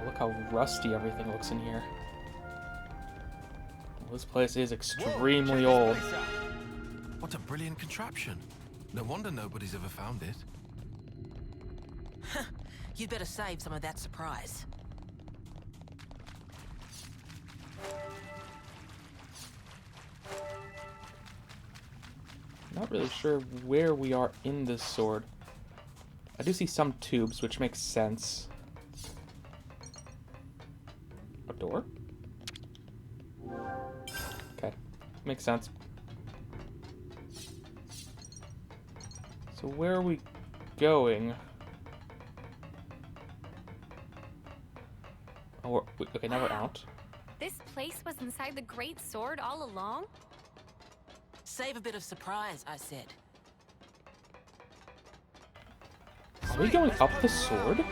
Look how rusty everything looks in here. Well, this place is extremely old. What a brilliant contraption. No wonder nobody's ever found it. You'd better save some of that surprise. Not really sure where we are in this sword. I do see some tubes, which makes sense. A door? Okay, makes sense. So where are we going? Oh, okay, now we're out. This place was inside the Great Sword all along? Save a bit of surprise, I said. Are we going up the sword?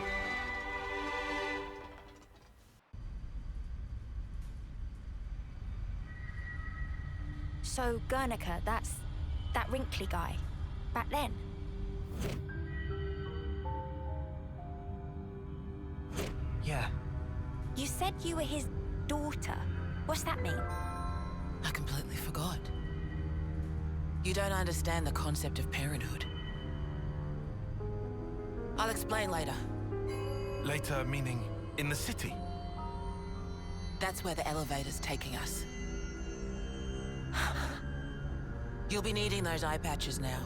So Guernica, that's that wrinkly guy. Back then. Yeah. You said you were his daughter. What's that mean? I completely forgot. You don't understand the concept of parenthood. I'll explain later. Later, meaning in the city? That's where the elevator's taking us. You'll be needing those eye patches now.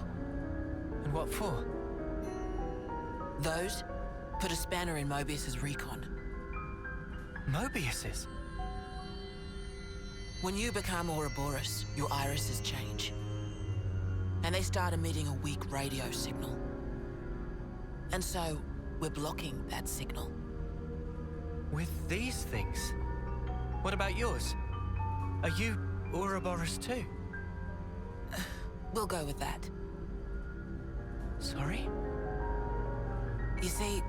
And what for? Those put a spanner in Mobius's recon. Mobius's? When you become Ouroboros, your irises change. And they start emitting a weak radio signal. And so, we're blocking that signal. With these things? What about yours? Are you Ouroboros too? We'll go with that. Sorry? You see,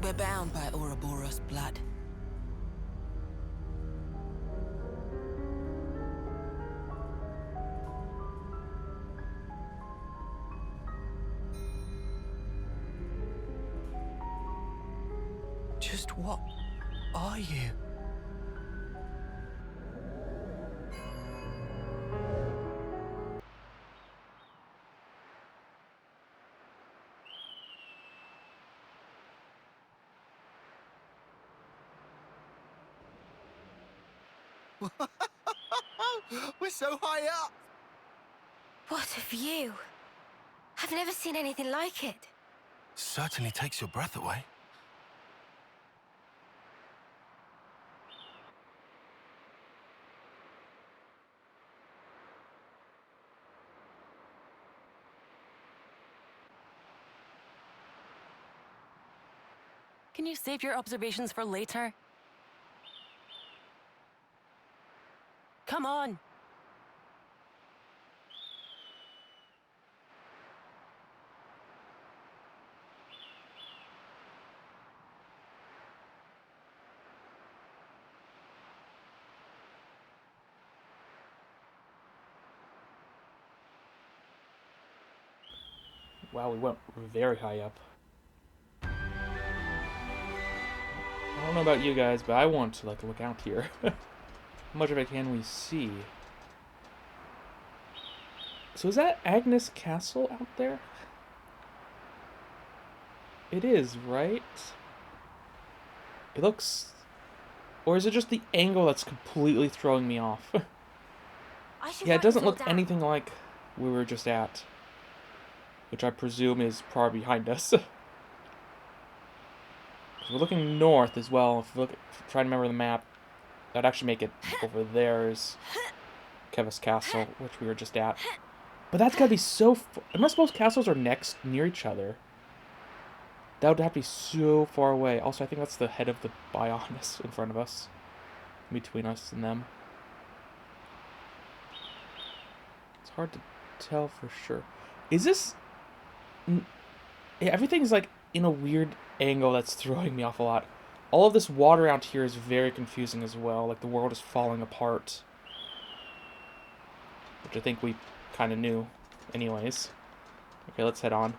we're bound by Ouroboros blood. Just what are you? We're so high up! What a view. I've never seen anything like it. Certainly takes your breath away. Can you save your observations for later? Come on! Wow, we went very high up. I don't know about you guys, but I want to look out here. How much of it can we see? So is that Agnes Castle out there? It is, right? It looks... Or is it just the angle that's completely throwing me off? Yeah, it doesn't look anything like we were just at. Which I presume is probably behind us. We're looking north as well. If we try to remember the map, that'd actually make it over there is Kevis Castle, which we were just at. But that's gotta be so... Unless both castles are near each other. That would have to be so far away. Also, I think that's the head of the Bionis in front of us. Between us and them. It's hard to tell for sure. Is this... Yeah, everything's in a weird angle that's throwing me off a lot. All of this water out here is very confusing as well. Like the world is falling apart. Which I think we kind of knew anyways. Okay, let's head on.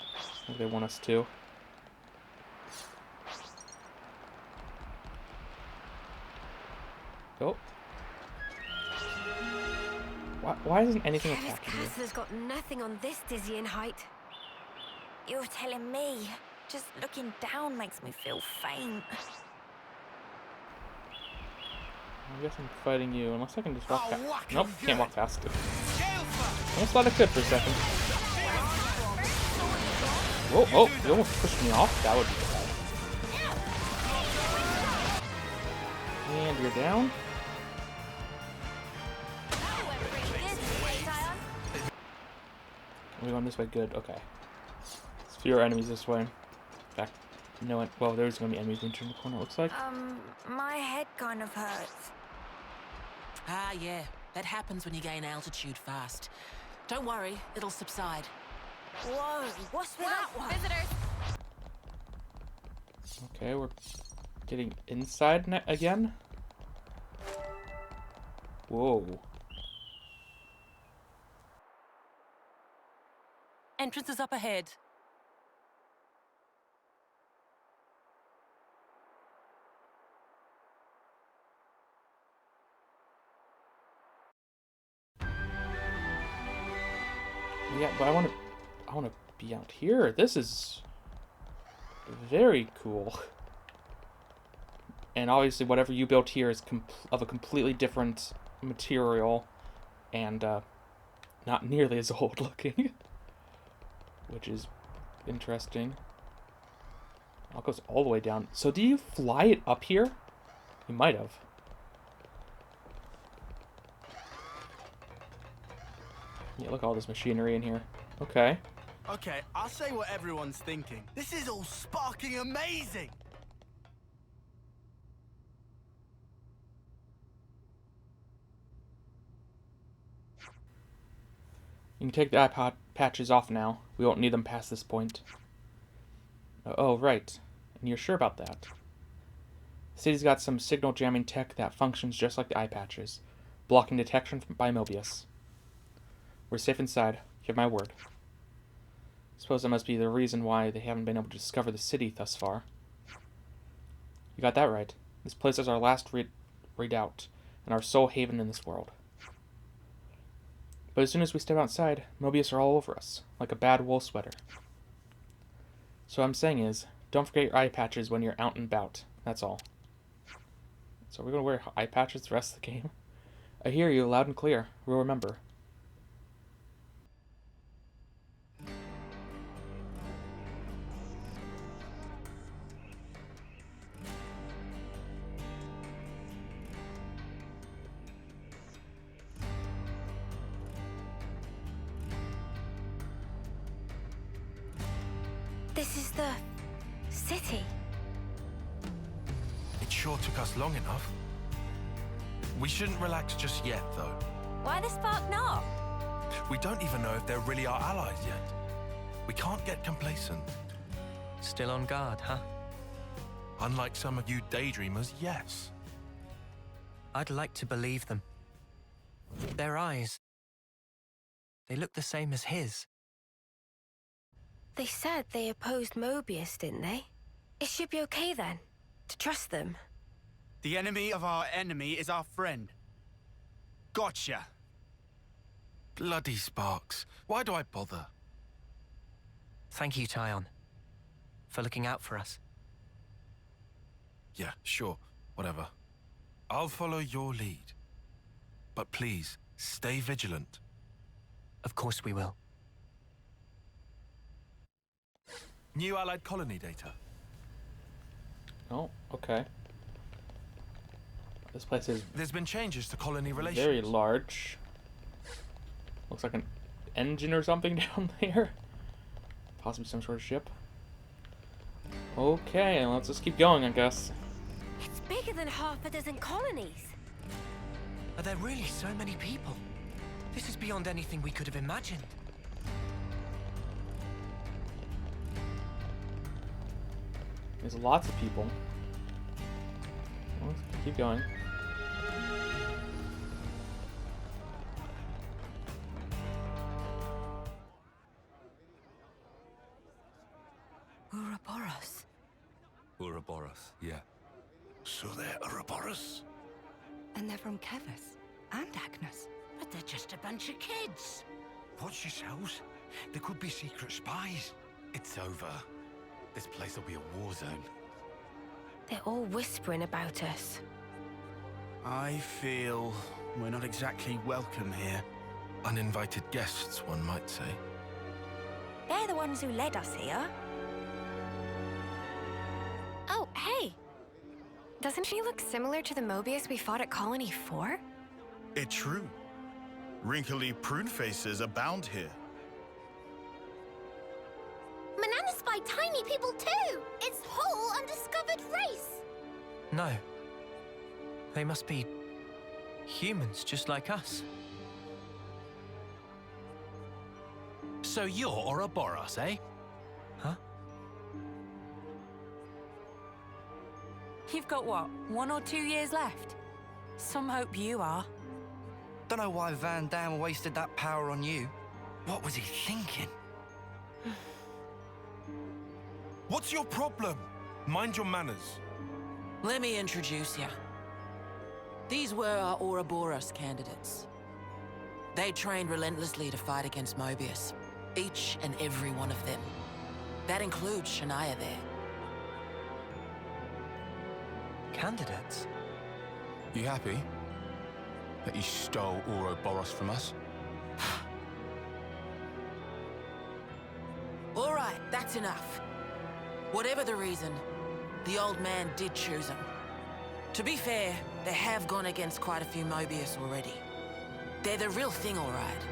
I think they want us to. Oh. Why isn't anything Kevis attacking you? Castle's got nothing on this dizzying height. You're telling me? Just looking down makes me feel faint. I guess I'm fighting you, unless I can just walk Oh, fast. whack Nope, 'em can't walk good. fast. Scale Almost thought I could for a second. Whoa, oh, you almost pushed me off? That would be bad. And you're down. Are we going this way? Good, okay. There's fewer enemies this way. In fact, no one. Well, there's going to be enemies in the corner, it looks like. My head kind of hurts. Ah, yeah. That happens when you gain altitude fast. Don't worry, it'll subside. Whoa, what's with that one? Visitors. Okay, we're getting inside again. Whoa. Entrance is up ahead. Yeah, but I want to be out here. This is very cool. And obviously, whatever you built here is of a completely different material, and not nearly as old looking, which is interesting. Oh, it goes all the way down. So, do you fly it up here? You might have. Yeah, look at all this machinery in here. Okay. Okay, I'll say what everyone's thinking. This is all sparking amazing! You can take the eye patches off now. We won't need them past this point. Oh, right. And you're sure about that? The city's got some signal jamming tech that functions just like the eye patches, blocking detection by Mobius. We're safe inside. You have my word. Suppose that must be the reason why they haven't been able to discover the city thus far. You got that right. This place is our last redoubt, and our sole haven in this world. But as soon as we step outside, Mobius are all over us, like a bad wool sweater. So what I'm saying is, don't forget your eye patches when you're out and about. That's all. So we're going to wear eye patches the rest of the game? I hear you loud and clear. We'll remember. This is the city. It sure took us long enough. We shouldn't relax just yet, though. Why the spark not? We don't even know if they're really our allies yet. We can't get complacent. Still on guard, huh? Unlike some of you daydreamers, yes. I'd like to believe them. Their eyes. They look the same as his. They said they opposed Mobius, didn't they? It should be okay then, to trust them. The enemy of our enemy is our friend. Gotcha. Bloody sparks. Why do I bother? Thank you, Tyon, for looking out for us. Yeah, sure. Whatever. I'll follow your lead. But please, stay vigilant. Of course we will. New Allied colony data. Oh, okay. This place is There's been changes to colony relations. very large. Looks like an engine or something down there. Possibly some sort of ship. Okay, let's just keep going, I guess. It's bigger than half a dozen colonies. Are there really so many people? This is beyond anything we could have imagined. There's lots of people. Well, let's keep going. Ouroboros. Ouroboros, yeah. So they're Ouroboros? And they're from Kevis and Agnes. But they're just a bunch of kids. Watch yourselves. There could be secret spies. It's over. This place will be a war zone. They're all whispering about us. I feel we're not exactly welcome here. Uninvited guests, one might say. They're the ones who led us here. Oh, hey! Doesn't she look similar to the Mobius we fought at Colony 4? It's true. Wrinkly prune faces abound here. Manana spy tiny people too! It's whole undiscovered race! No. They must be humans just like us. So you're Ouroboros, eh? Huh? You've got what, 1 or 2 years left? Some hope you are. Don't know why Van Dam wasted that power on you. What was he thinking? What's your problem? Mind your manners. Let me introduce you. These were our Ouroboros candidates. They trained relentlessly to fight against Mobius. Each and every one of them. That includes Shania there. Candidates? You happy that you stole Ouroboros from us? All right, that's enough. Whatever the reason, the old man did choose them. To be fair, they have gone against quite a few Mobius already. They're the real thing, all right.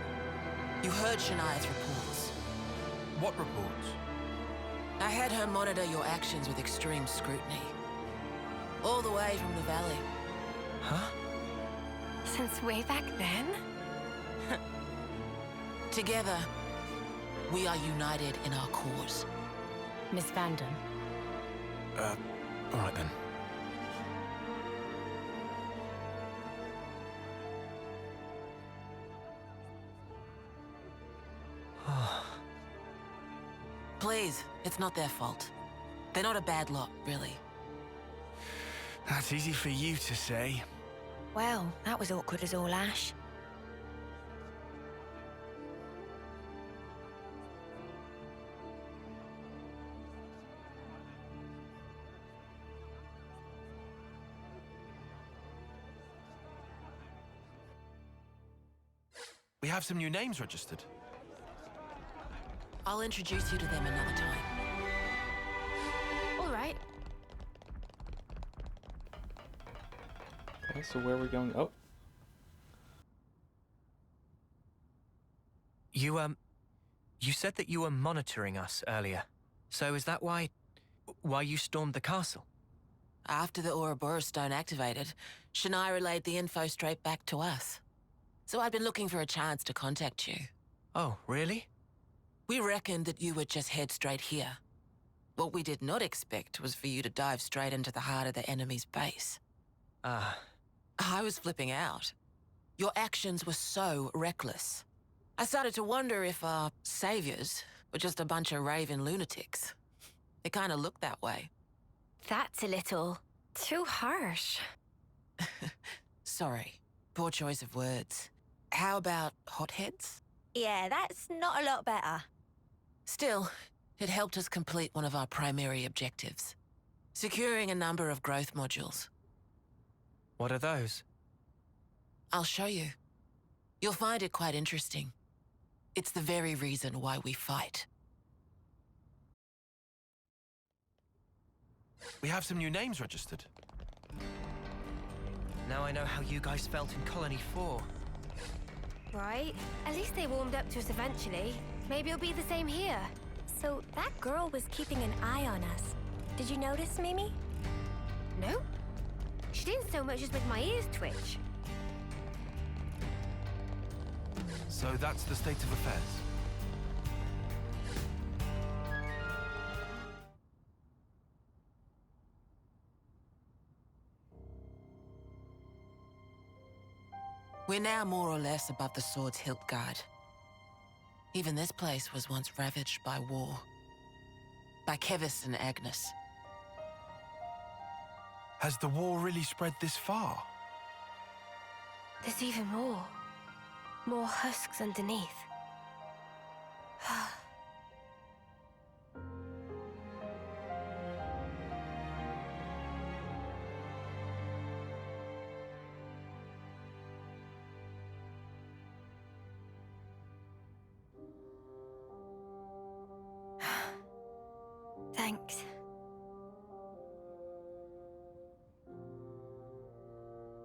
You heard Shania's reports. What reports? I had her monitor your actions with extreme scrutiny. All the way from the valley. Huh? Since way back then? Together, we are united in our cause. Miss Vandam. All right then. Please, it's not their fault. They're not a bad lot, really. That's easy for you to say. Well, that was awkward as all ash. We have some new names registered. I'll introduce you to them another time. All right. Okay, so where are we going? Oh. You said that you were monitoring us earlier. So is that why you stormed the castle? After the Ouroboros stone activated, Shania relayed the info straight back to us. So I'd been looking for a chance to contact you. Oh, really? We reckoned that you would just head straight here. What we did not expect was for you to dive straight into the heart of the enemy's base. Ah. I was flipping out. Your actions were so reckless. I started to wonder if our saviors were just a bunch of raving lunatics. They kind of looked that way. That's a little too harsh. Sorry. Poor choice of words. How about hotheads? Yeah, that's not a lot better. Still, it helped us complete one of our primary objectives. Securing a number of growth modules. What are those? I'll show you. You'll find it quite interesting. It's the very reason why we fight. We have some new names registered. Now I know how you guys felt in Colony 4. Right? At least they warmed up to us eventually. Maybe it'll be the same here. So that girl was keeping an eye on us. Did you notice, Mimi? No? She didn't so much as make my ears twitch. So that's the state of affairs. We're now more or less above the sword's hilt guard. Even this place was once ravaged by war. By Kevis and Agnes. Has the war really spread this far? There's even more. More husks underneath. Thanks.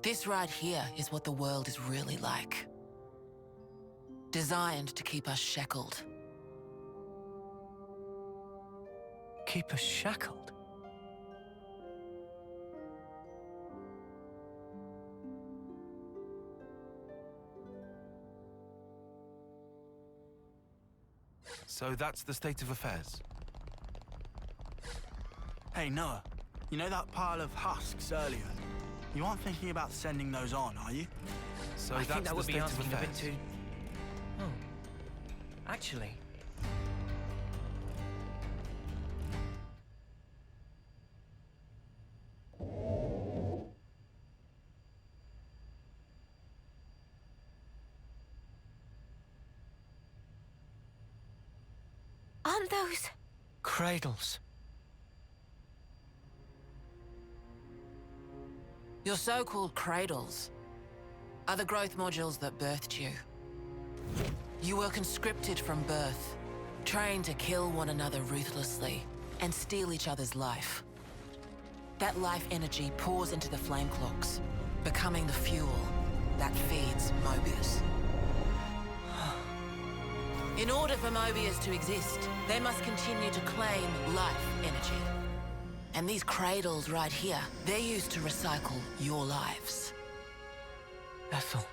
This right here is what the world is really like. Designed to keep us shackled. Keep us shackled? So that's the state of affairs. Hey, Noah. You know that pile of husks earlier? You aren't thinking about sending those on, are you? So I that's think that the would be state of asking a bit affairs. too... Oh. Actually... Aren't those... Cradles. Your so-called cradles are the growth modules that birthed you. You were conscripted from birth, trained to kill one another ruthlessly and steal each other's life. That life energy pours into the flame clocks, becoming the fuel that feeds Mobius. In order for Mobius to exist, they must continue to claim life energy. And these cradles right here, they're used to recycle your lives. Ethel.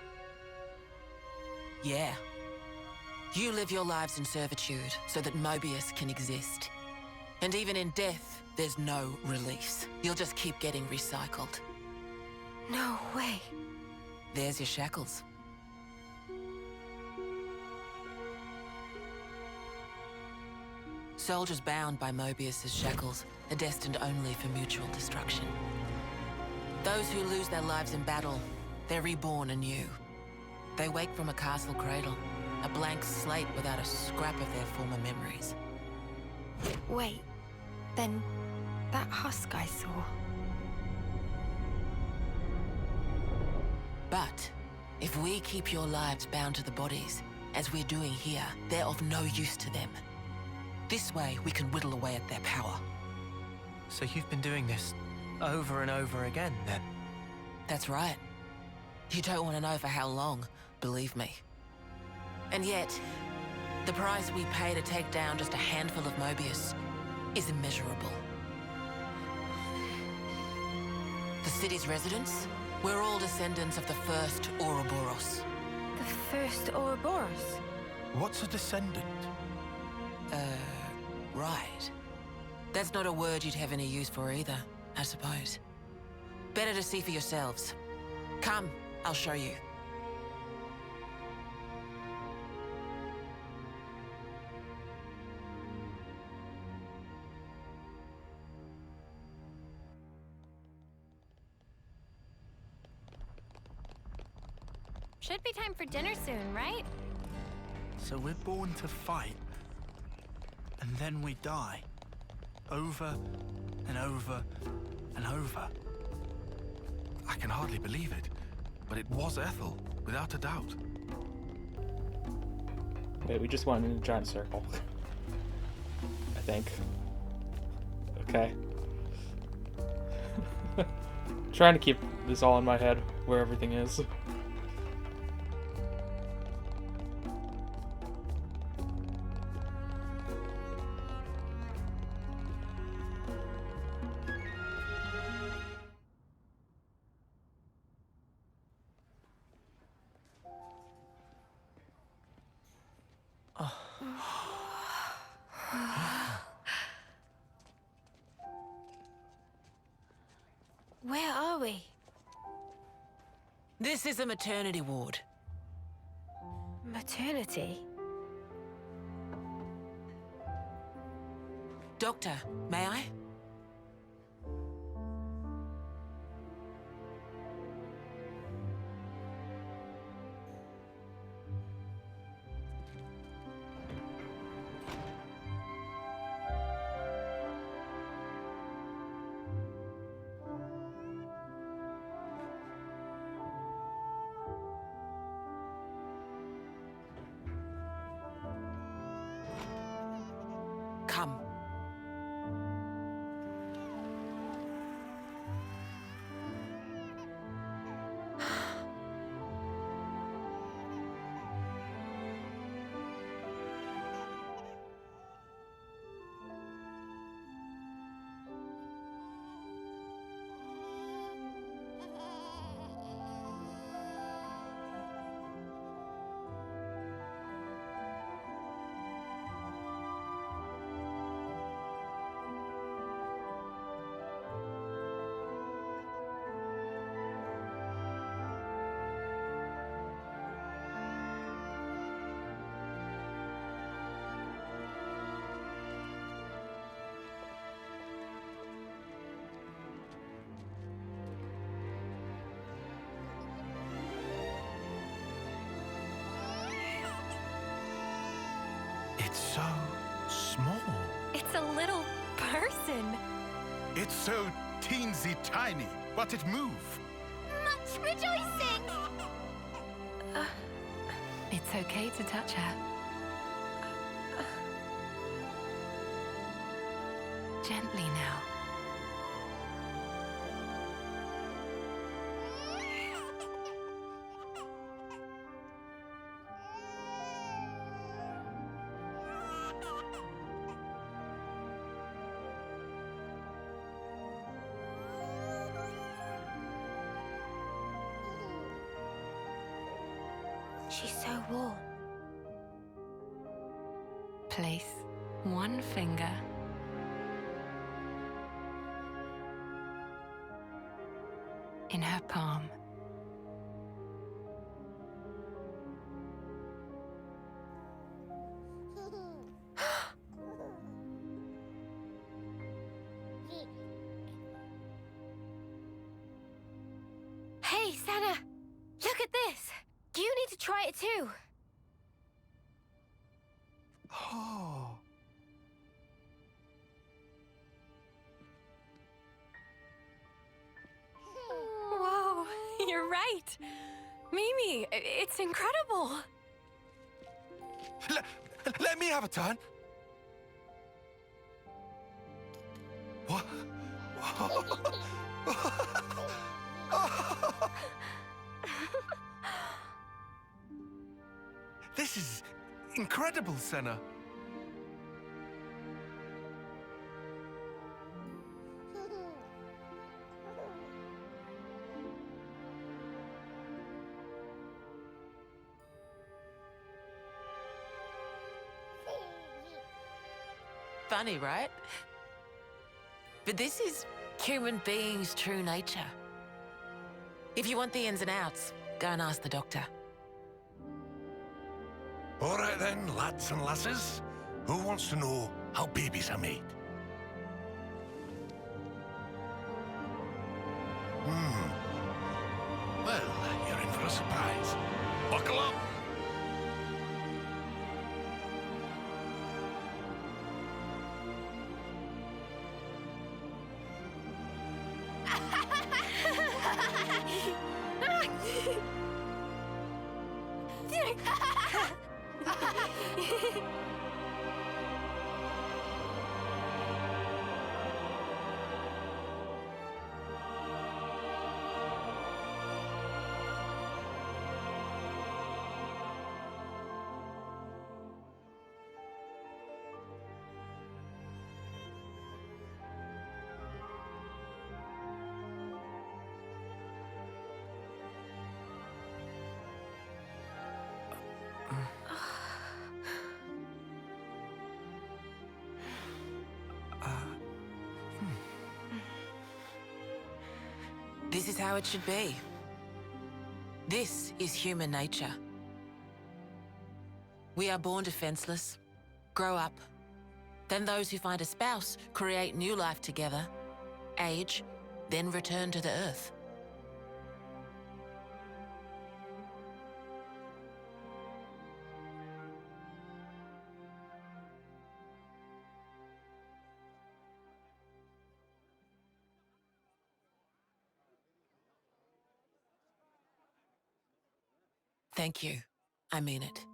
Yeah. You live your lives in servitude so that Mobius can exist. And even in death, there's no release. You'll just keep getting recycled. No way. There's your shackles. Soldiers bound by Mobius's shackles are destined only for mutual destruction. Those who lose their lives in battle, they're reborn anew. They wake from a castle cradle, a blank slate without a scrap of their former memories. Wait, then that husk I saw... But if we keep your lives bound to the bodies, as we're doing here, they're of no use to them. This way, we can whittle away at their power. So you've been doing this over and over again, then? That's right. You don't want to know for how long, believe me. And yet, the price we pay to take down just a handful of Mobius is immeasurable. The city's residents, we're all descendants of the first Ouroboros. The first Ouroboros? What's a descendant? Right. That's not a word you'd have any use for either, I suppose. Better to see for yourselves. Come, I'll show you. Should be time for dinner soon, right? So we're born to fight, and then we die. Over and over and over. I can hardly believe it, but it was Ethel, without a doubt. Wait, we just went in a giant circle. I think. Okay. Trying to keep this all in my head, where everything is. Where are we? This is a maternity ward. Maternity? Doctor, may I? It's so small. It's a little person. It's so teensy tiny, but it move. Much rejoicing! It's okay to touch her. Gently now. She's so warm. Place one finger in her palm. Hey, Senna! Look at this! You need to try it too! Oh. Whoa, you're right. Mimi, it's incredible. Let me have a turn. What? This is incredible, Senna. Funny, right? But this is human beings' true nature. If you want the ins and outs, go and ask the doctor. All right then, lads and lasses. Who wants to know how babies are made? Well, you're in for a surprise. Buckle up. This is how it should be. This is human nature. We are born defenseless, grow up. Then those who find a spouse create new life together, age, then return to the earth. Thank you. I mean it.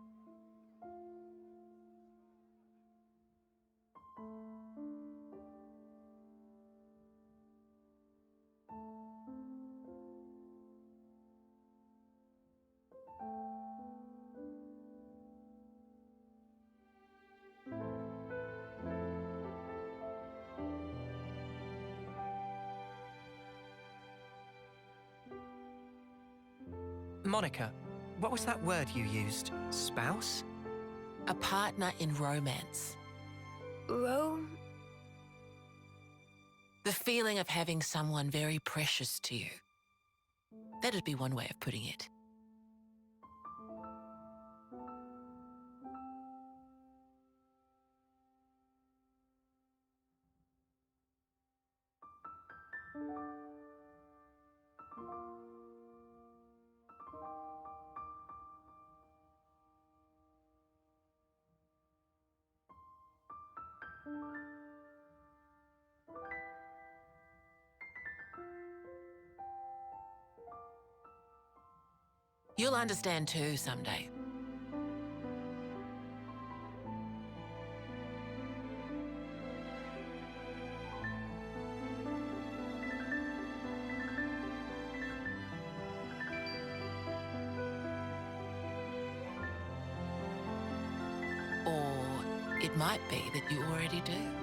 Monica, what was that word you used? Spouse? A partner in romance. Rome? The feeling of having someone very precious to you. That'd be one way of putting it. You'll understand too someday. Or it might be that you already do.